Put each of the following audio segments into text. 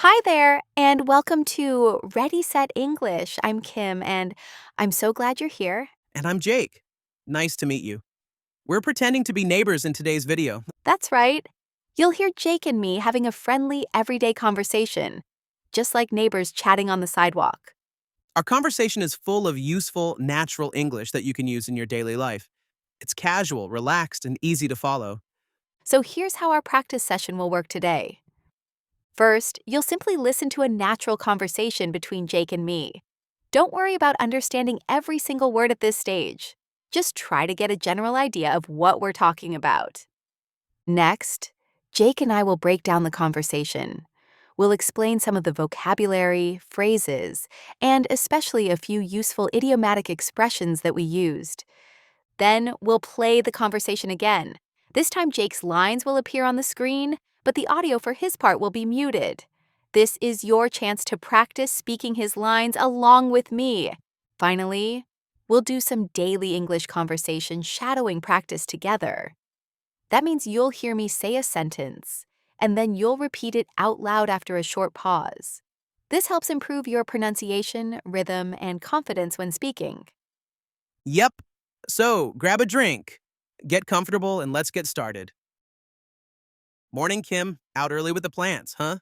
Hi there, and welcome to Ready Set English. I'm Kim, and I'm so glad you're here. And I'm Jake. Nice to meet you. We're pretending to be neighbors in today's video. That's right. You'll hear Jake and me having a friendly, everyday conversation, just like neighbors chatting on the sidewalk. Our conversation is full of useful, natural English that you can use in your daily life. It's casual, relaxed, and easy to follow. So here's how our practice session will work today. First, you'll simply listen to a natural conversation between Jake and me. Don't worry about understanding every single word at this stage. Just try to get a general idea of what we're talking about. Next, Jake and I will break down the conversation. We'll explain some of the vocabulary, phrases, and especially a few useful idiomatic expressions that we used. Then we'll play the conversation again. This time, Jake's lines will appear on the screen, but the audio for his part will be muted. This is your chance to practice speaking his lines along with me. Finally, we'll do some daily English conversation shadowing practice together. That means you'll hear me say a sentence, and then you'll repeat it out loud after a short pause. This helps improve your pronunciation, rhythm, and confidence when speaking. Yep. So, grab a drink, get comfortable, and let's get started. Morning, Kim. Out early with the plants, huh?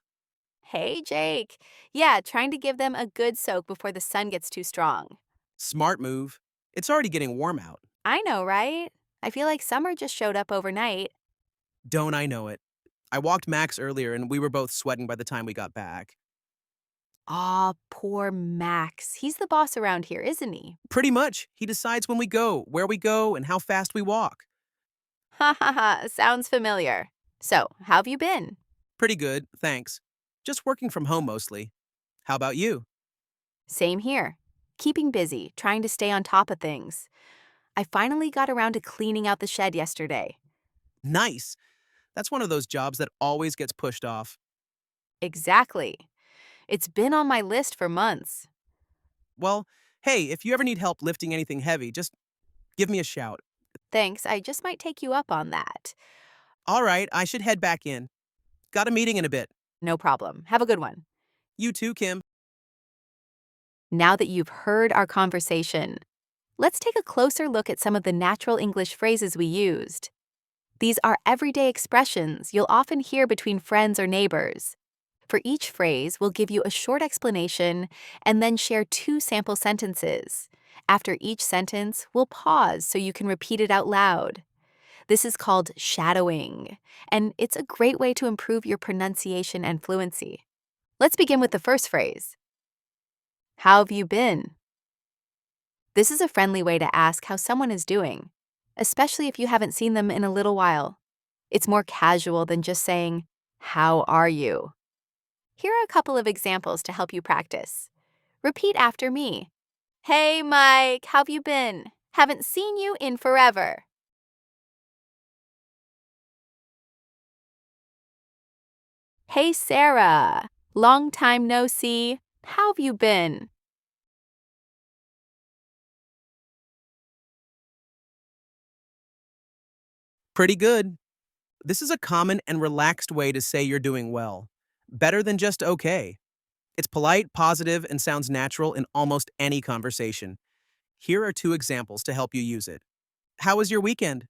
Hey, Jake. Yeah, trying to give them a good soak before the sun gets too strong. Smart move. It's already getting warm out. I know, right? I feel like summer just showed up overnight. Don't I know it? I walked Max earlier and we were both sweating by the time we got back. Aw, poor Max. He's the boss around here, isn't he? Pretty much. He decides when we go, where we go, and how fast we walk. Ha ha ha, sounds familiar. So, how have you been? Pretty good, thanks. Just working from home mostly. How about you? Same here. Keeping busy, trying to stay on top of things. I finally got around to cleaning out the shed yesterday. Nice. That's one of those jobs that always gets pushed off. Exactly. It's been on my list for months. Well, hey, if you ever need help lifting anything heavy, just give me a shout. Thanks, I just might take you up on that. All right, I should head back in. Got a meeting in a bit. No problem. Have a good one. You too, Kim. Now that you've heard our conversation, let's take a closer look at some of the natural English phrases we used. These are everyday expressions you'll often hear between friends or neighbors. For each phrase, we'll give you a short explanation and then share two sample sentences. After each sentence, we'll pause so you can repeat it out loud. This is called shadowing, and it's a great way to improve your pronunciation and fluency. Let's begin with the first phrase. How have you been? This is a friendly way to ask how someone is doing, especially if you haven't seen them in a little while. It's more casual than just saying, how are you? Here are a couple of examples to help you practice. Repeat after me. Hey, Mike, how've you been? Haven't seen you in forever. Hey, Sarah, long time no see. How've you been? Pretty good. This is a common and relaxed way to say you're doing well. Better than just okay. It's polite, positive, and sounds natural in almost any conversation. Here are two examples to help you use it. How was your weekend?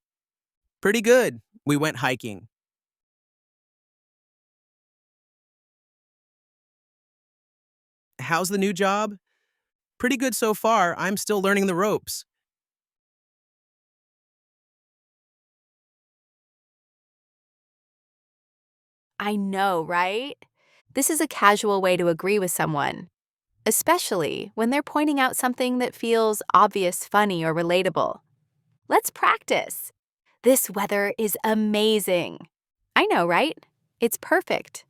Pretty good. We went hiking. How's the new job? Pretty good so far. I'm still learning the ropes. I know, right? This is a casual way to agree with someone, especially when they're pointing out something that feels obvious, funny, or relatable. Let's practice. This weather is amazing. I know, right? It's perfect.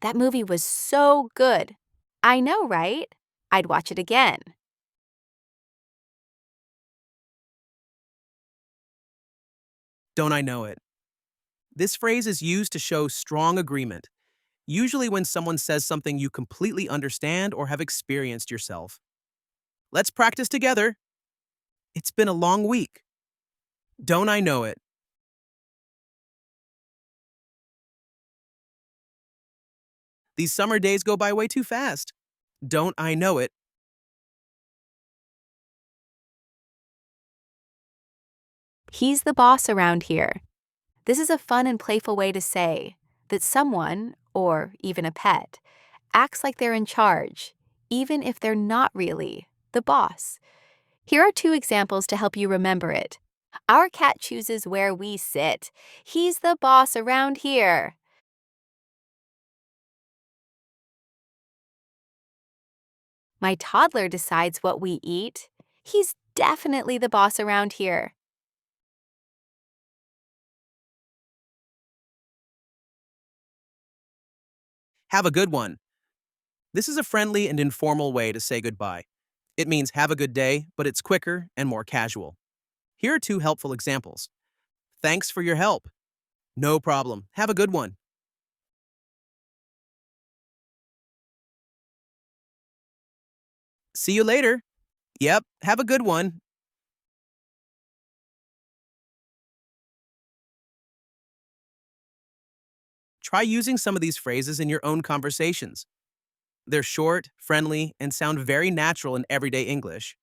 That movie was so good. I know, right? I'd watch it again. Don't I know it? This phrase is used to show strong agreement, usually when someone says something you completely understand or have experienced yourself. Let's practice together. It's been a long week. Don't I know it? These summer days go by way too fast. Don't I know it? He's the boss around here. This is a fun and playful way to say that someone, or even a pet, acts like they're in charge, even if they're not really the boss. Here are two examples to help you remember it. Our cat chooses where we sit. He's the boss around here. My toddler decides what we eat. He's definitely the boss around here. Have a good one. This is a friendly and informal way to say goodbye. It means have a good day, but it's quicker and more casual. Here are two helpful examples. Thanks for your help. No problem. Have a good one. See you later. Yep, have a good one. Try using some of these phrases in your own conversations. They're short, friendly, and sound very natural in everyday English.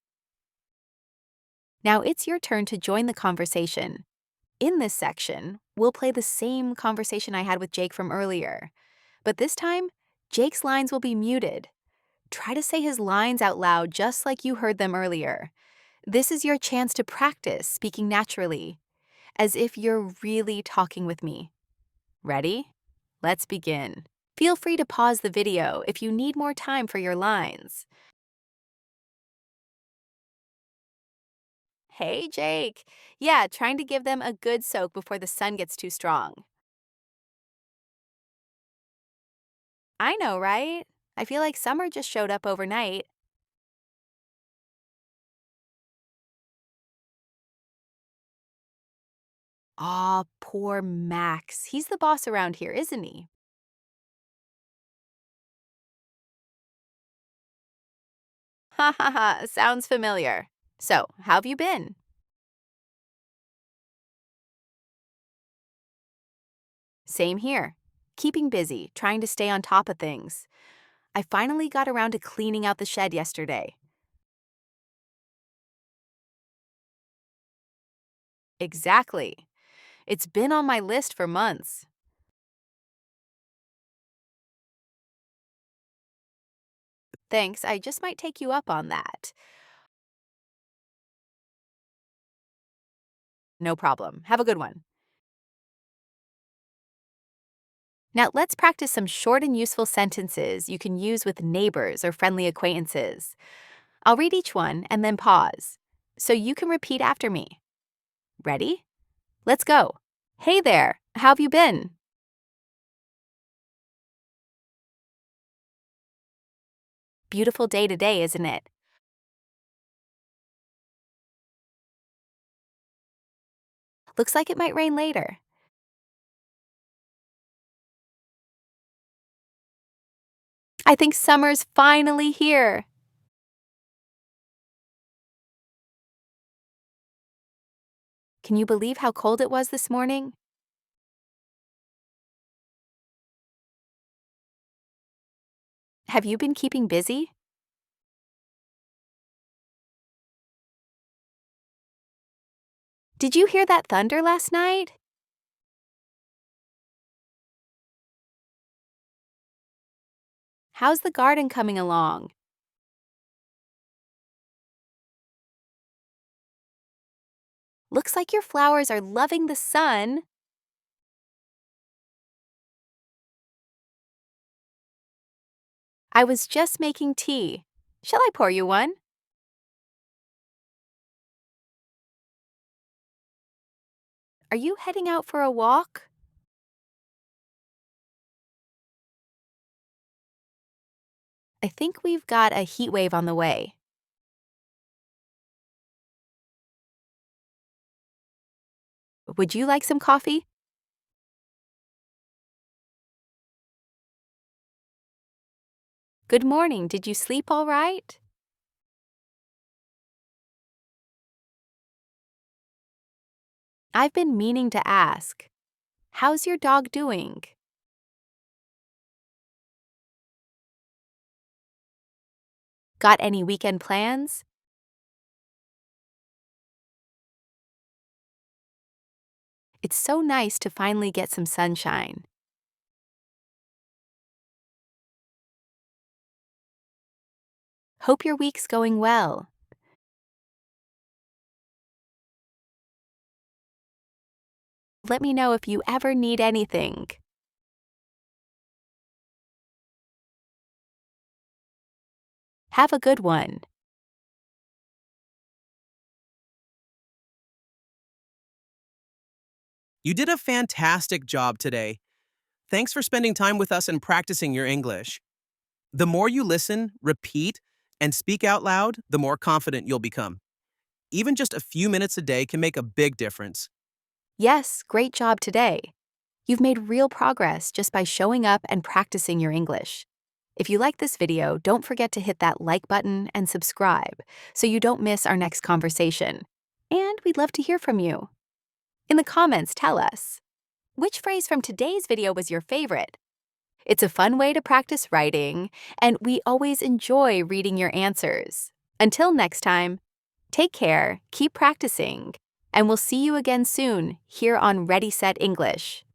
Now it's your turn to join the conversation. In this section, we'll play the same conversation I had with Jake from earlier. But this time, Jake's lines will be muted. Try to say his lines out loud just like you heard them earlier. This is your chance to practice speaking naturally, as if you're really talking with me. Ready? Let's begin. Feel free to pause the video if you need more time for your lines. Hey, Jake. Yeah, trying to give them a good soak before the sun gets too strong. I know, right? I feel like summer just showed up overnight. Aw, poor Max. He's the boss around here, isn't he? Ha ha ha, sounds familiar. So, how have you been? Same here. Keeping busy, trying to stay on top of things. I finally got around to cleaning out the shed yesterday. Exactly. It's been on my list for months. Thanks, I just might take you up on that. No problem. Have a good one. Now, let's practice some short and useful sentences you can use with neighbors or friendly acquaintances. I'll read each one and then pause, so you can repeat after me. Ready? Let's go. Hey there, how have you been? Beautiful day today, isn't it? Looks like it might rain later. I think summer's finally here. Can you believe how cold it was this morning? Have you been keeping busy? Did you hear that thunder last night? How's the garden coming along? Looks like your flowers are loving the sun. I was just making tea. Shall I pour you one? Are you heading out for a walk? I think we've got a heat wave on the way. Would you like some coffee? Good morning. Did you sleep all right? I've been meaning to ask. How's your dog doing? Got any weekend plans? It's so nice to finally get some sunshine. Hope your week's going well. Let me know if you ever need anything. Have a good one. You did a fantastic job today. Thanks for spending time with us and practicing your English. The more you listen, repeat, and speak out loud, the more confident you'll become. Even just a few minutes a day can make a big difference. Yes, great job today. You've made real progress just by showing up and practicing your English. If you like this video, don't forget to hit that like button and subscribe so you don't miss our next conversation. And we'd love to hear from you. In the comments, tell us, which phrase from today's video was your favorite? It's a fun way to practice writing, and we always enjoy reading your answers. Until next time, take care, keep practicing, and we'll see you again soon here on Ready Set English.